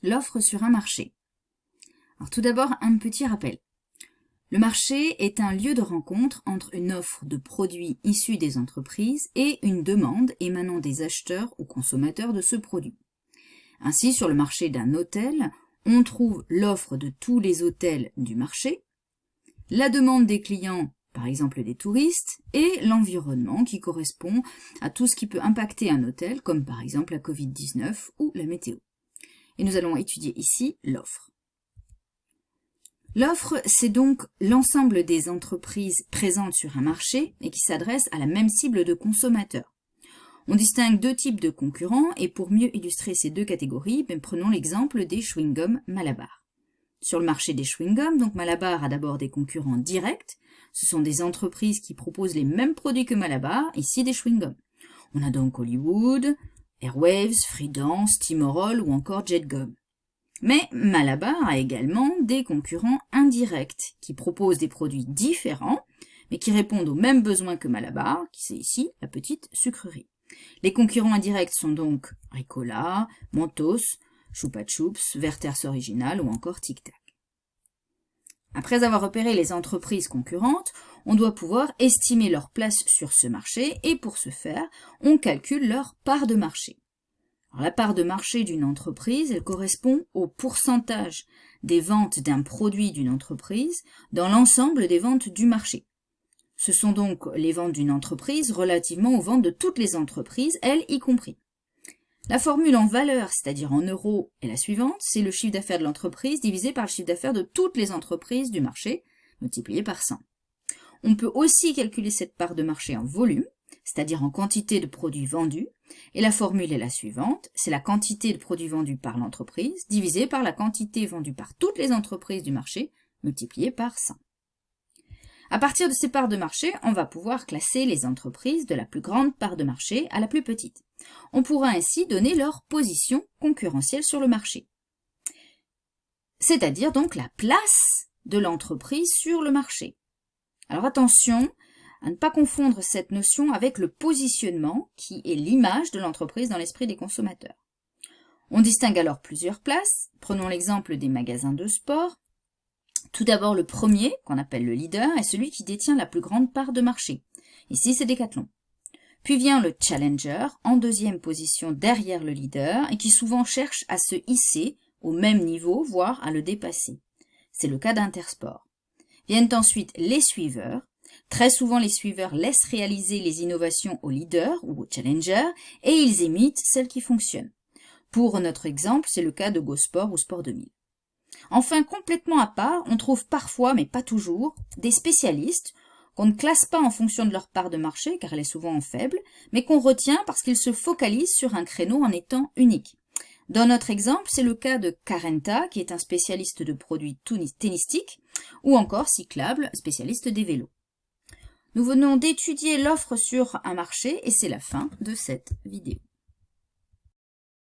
l'offre sur un marché. Alors tout d'abord, un petit rappel. Le marché est un lieu de rencontre entre une offre de produits issus des entreprises et une demande émanant des acheteurs ou consommateurs de ce produit. Ainsi, sur le marché d'un hôtel, on trouve l'offre de tous les hôtels du marché, la demande des clients, par exemple des touristes, et l'environnement qui correspond à tout ce qui peut impacter un hôtel, comme par exemple la Covid-19 ou la météo. Et nous allons étudier ici l'offre. L'offre, c'est donc l'ensemble des entreprises présentes sur un marché et qui s'adressent à la même cible de consommateurs. On distingue deux types de concurrents et pour mieux illustrer ces deux catégories, prenons l'exemple des chewing-gums Malabar. Sur le marché des chewing-gums, donc Malabar a d'abord des concurrents directs. Ce sont des entreprises qui proposent les mêmes produits que Malabar, ici des chewing-gums. On a donc Hollywood, Airwaves, Freedance, Timorol ou encore Jetgum. Mais Malabar a également des concurrents indirects qui proposent des produits différents, mais qui répondent aux mêmes besoins que Malabar, qui c'est ici la petite sucrerie. Les concurrents indirects sont donc Ricola, Mentos, Chupa Chups, Werther's Original ou encore Tic Tac. Après avoir repéré les entreprises concurrentes, on doit pouvoir estimer leur place sur ce marché et pour ce faire, on calcule leur part de marché. Alors, la part de marché d'une entreprise, elle correspond au pourcentage des ventes d'un produit d'une entreprise dans l'ensemble des ventes du marché. Ce sont donc les ventes d'une entreprise relativement aux ventes de toutes les entreprises, elles y compris. La formule en valeur, c'est-à-dire en euros, est la suivante, c'est le chiffre d'affaires de l'entreprise divisé par le chiffre d'affaires de toutes les entreprises du marché, multiplié par 100. On peut aussi calculer cette part de marché en volume, c'est-à-dire en quantité de produits vendus, et la formule est la suivante, c'est la quantité de produits vendus par l'entreprise divisée par la quantité vendue par toutes les entreprises du marché, multipliée par 100. À partir de ces parts de marché, on va pouvoir classer les entreprises de la plus grande part de marché à la plus petite. On pourra ainsi donner leur position concurrentielle sur le marché, c'est-à-dire donc la place de l'entreprise sur le marché. Alors attention à ne pas confondre cette notion avec le positionnement, qui est l'image de l'entreprise dans l'esprit des consommateurs. On distingue alors plusieurs places. Prenons l'exemple des magasins de sport. Tout d'abord, le premier, qu'on appelle le leader, est celui qui détient la plus grande part de marché. Ici, c'est Decathlon. Puis vient le challenger, en deuxième position derrière le leader, et qui souvent cherche à se hisser au même niveau, voire à le dépasser. C'est le cas d'Intersport. Viennent ensuite les suiveurs. Très souvent, les suiveurs laissent réaliser les innovations au leader ou au challenger, et ils imitent celles qui fonctionnent. Pour notre exemple, c'est le cas de GoSport ou Sport 2000. Enfin, complètement à part, on trouve parfois, mais pas toujours, des spécialistes qu'on ne classe pas en fonction de leur part de marché, car elle est souvent faible, mais qu'on retient parce qu'ils se focalisent sur un créneau en étant unique. Dans notre exemple, c'est le cas de Carenta, qui est un spécialiste de produits tennistiques, ou encore Cyclable, spécialiste des vélos. Nous venons d'étudier l'offre sur un marché et c'est la fin de cette vidéo.